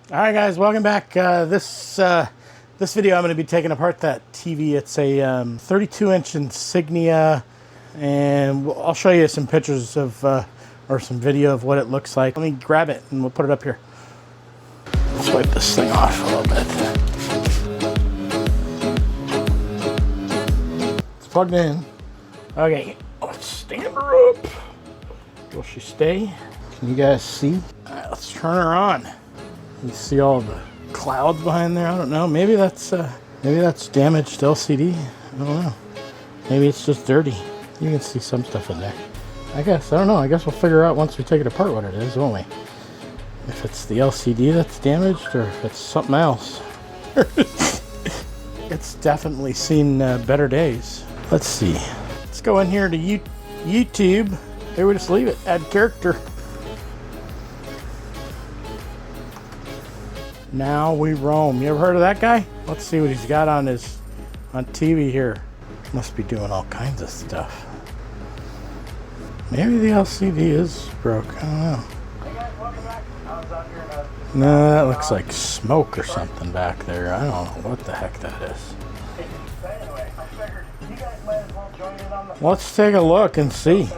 All right, guys, welcome back. This video, I'm going to be taking apart that TV. It's a 32-inch Insignia, and I'll show you some pictures of, or some video of what it looks like. Let me grab it, and we'll put it up here. Let's wipe this thing off a little bit. It's plugged in. Okay, let's stand her up. Will she stay? Can you guys see? All right, let's turn her on. You see all the clouds behind there? I don't know. Maybe that's damaged LCD. I don't know. Maybe it's just dirty. You can see some stuff in there. I guess. I don't know. I guess we'll figure out once we take it apart what it is, won't we? If it's the LCD that's damaged or if it's something else. It's definitely seen better days. Let's see. Let's go in here to YouTube. Maybe we just leave it. Add character. Now we roam. You ever heard of that guy? Let's see what he's got on TV here. Must be doing all kinds of stuff. Maybe the LCD is broke. I don't know. No, that looks like smoke or something back there. I don't know what the heck that is. Let's take a look and see.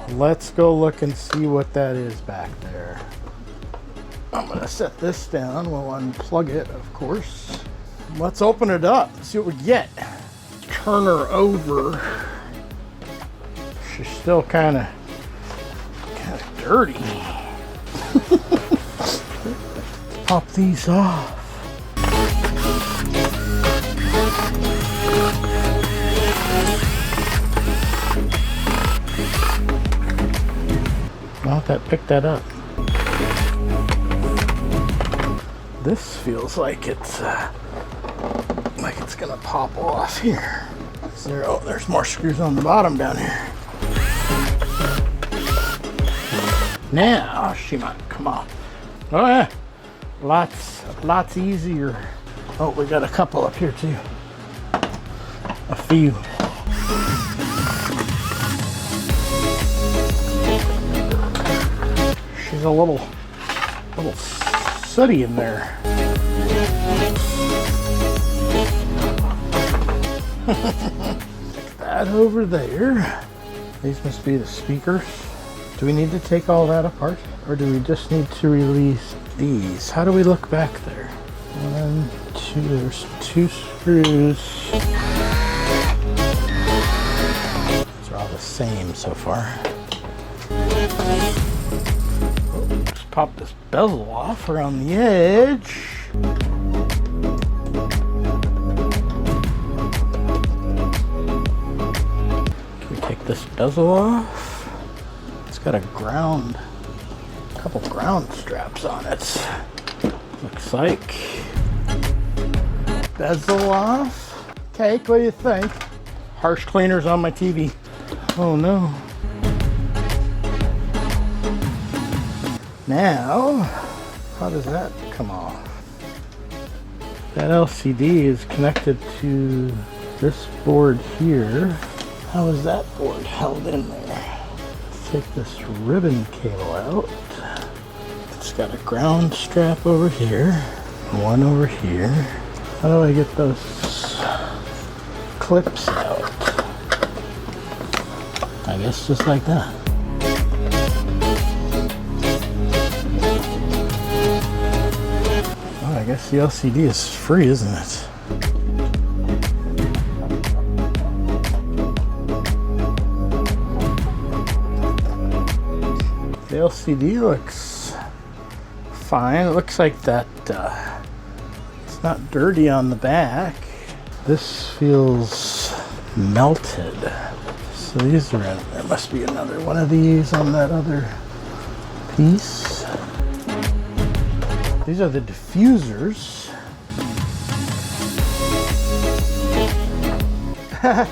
Let's go look and see what that is back there. I'm gonna set this down. We'll unplug it, of course. Let's open it up, see what we get. Turn her over. She's still kind of dirty. Pop these off. Well, that picked that up. This feels like it's gonna pop off here. Oh, there's more screws on the bottom down here. Now she might come off. Oh yeah, lots easier. Oh, we got a couple up here too. A few. She's a little sooty in there. Take that over there. These must be the speakers. Do we need to take all that apart, or do we just need to release these? How do we look back there? 1, 2, there's 2 screws. These are all the same so far. Just pop this bezel off around the edge. Can we take this bezel off? It's got a couple ground straps on it. Looks like. Bezel off. Cake, what do you think? Harsh cleaners on my TV. Oh no. Now, how does that come off? That LCD is connected to this board here. How is that board held in there? Let's take this ribbon cable out. It's got a ground strap over here, one over here. How do I get those clips out? I guess just like that. I guess the LCD is free, isn't it? The LCD looks fine. It looks like that it's not dirty on the back. This feels melted. So these are in. There must be another one of these on that other piece. These are the diffusers. I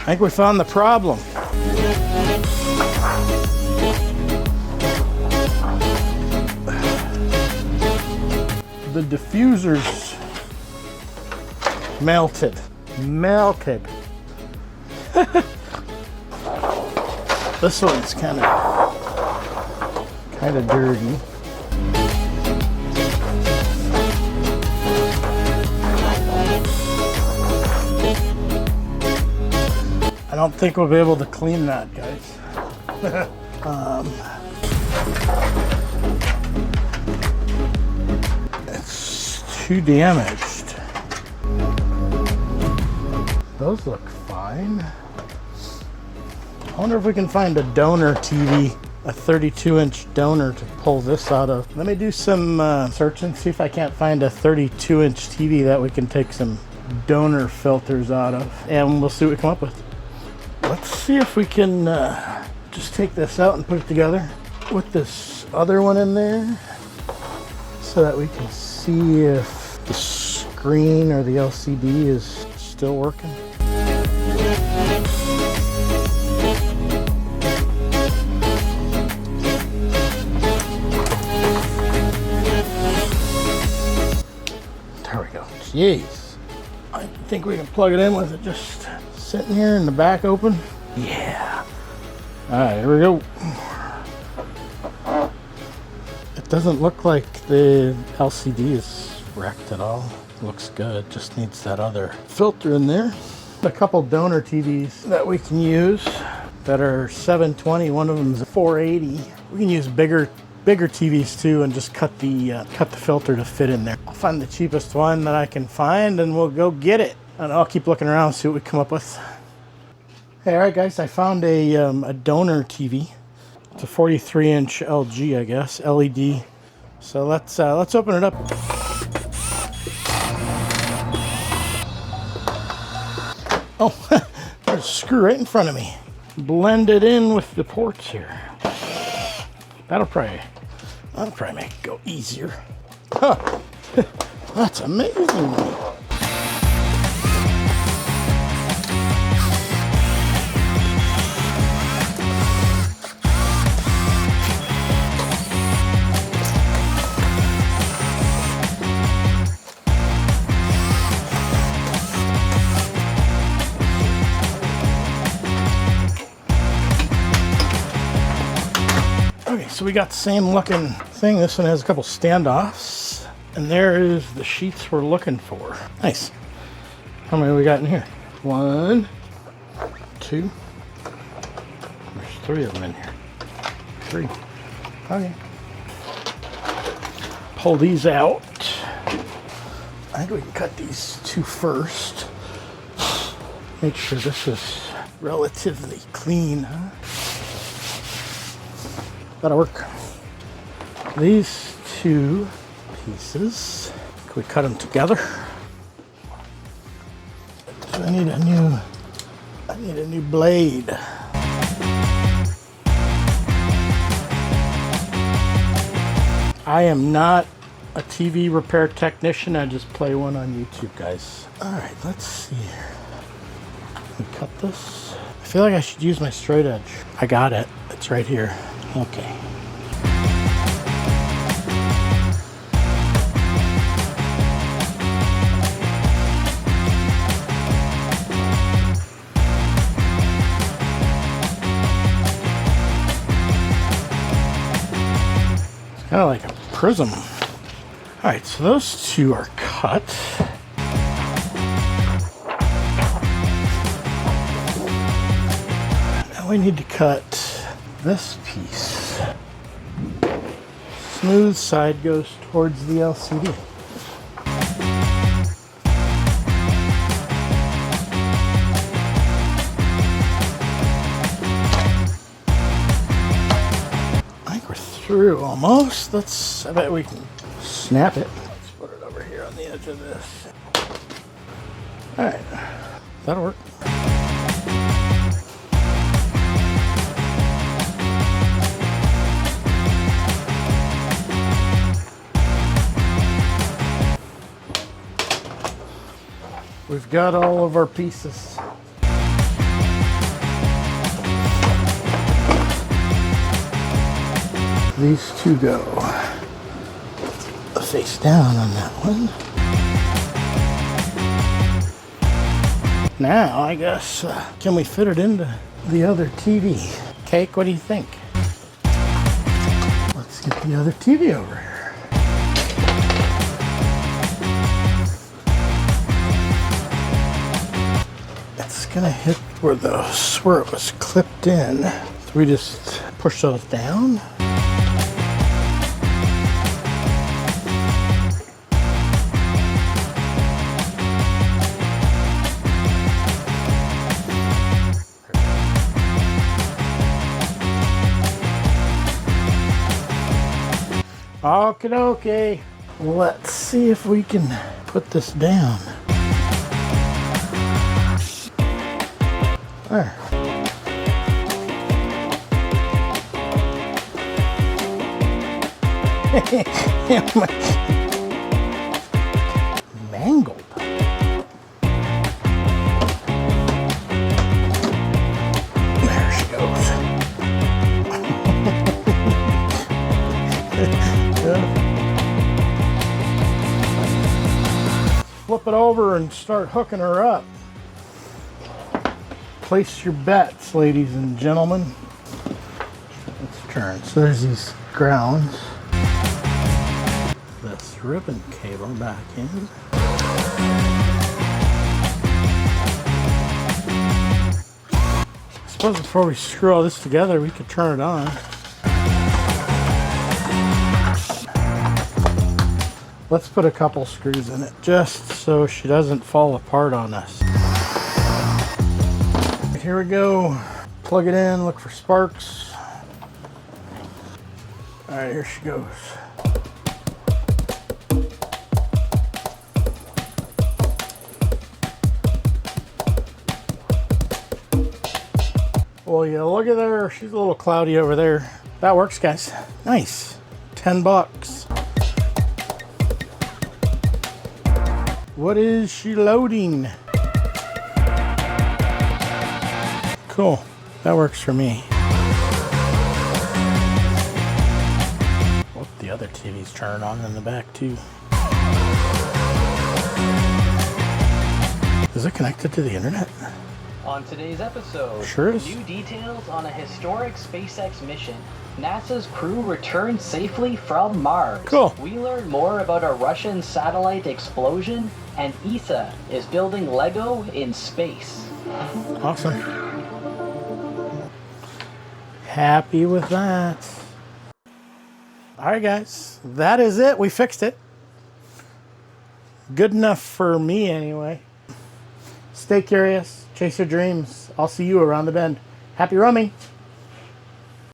think we found the problem. The diffusers melted. This one's kind kind of dirty. I don't think we'll be able to clean that, guys. It's too damaged. Those look fine. I wonder if we can find a donor TV, a 32-inch donor to pull this out of. Let me do some searching, see if I can't find a 32-inch TV that we can take some donor filters out of, and we'll see what we come up with. Let's see if we can just take this out and put it together with this other one in there so that we can see if the screen or the LCD is still working. There we go. Jeez. I think we can plug it in with it just sitting here in the back open. Yeah. All right, here we go. It doesn't look like the LCD is wrecked at all. Looks good, just needs that other filter in there. A couple donor TVs that we can use that are 720, one of them is 480. We can use bigger TVs too and just cut the filter to fit in there. I'll find the cheapest one that I can find and we'll go get it. And I'll keep looking around and see what we come up with. Hey, all right guys, I found a donor TV. It's a 43-inch LG, I guess, LED. So let's open it up. Oh, there's a screw right in front of me. Blend it in with the ports here. That'll probably make it go easier. Huh. That's amazing. Okay, so we got the same looking thing. This one has a couple standoffs. And there is the sheets we're looking for. Nice. How many we got in here? 1, 2. There's 3 of them in here. 3. Okay. Pull these out. I think we can cut these 2 first. Make sure this is relatively clean, huh? That'll work. These 2 pieces, can we cut them together? So I need a new blade. I am not a TV repair technician. I just play one on YouTube, guys. All right, let's see here. We cut this. I feel like I should use my straight edge. I got it. It's right here. Okay. It's kind of like a prism. All right, so those 2 are cut. Now we need to cut this piece. Smooth side goes towards the LCD. I think we're through almost. I bet we can snap it. Let's put it over here on the edge of this. All right, that'll work. We've got all of our pieces. These 2 go face down on that one. Now, I guess, can we fit it into the other TV? Cake, what do you think? Let's Get the other TV over here. It's gonna hit where it was clipped in. So we just push those down. Okie dokie. Let's see if we can put this down. There. Mangled. There she goes. Flip it over and start hooking her up. Place your bets, ladies and gentlemen. Let's turn. So there's these grounds. This ribbon cable back in. I suppose before we screw all this together, we could turn it on. Let's put a couple screws in it, just so she doesn't fall apart on us. Here we go. Plug it in, look for sparks. All right, here she goes. Well, yeah, look at her. She's a little cloudy over there. That works, guys. Nice. 10 bucks. What is she loading? Cool. That works for me. Oh, the other TV's turned on in the back too. Is it connected to the internet? On today's episode, sure is. New details on a historic SpaceX mission. NASA's crew returned safely from Mars. Cool. We learn more about a Russian satellite explosion, and ESA is building Lego in space. Awesome. Happy with that. All right, guys, that is it. We fixed it. Good enough for me anyway. Stay curious, chase your dreams. I'll see you around the bend. Happy roaming.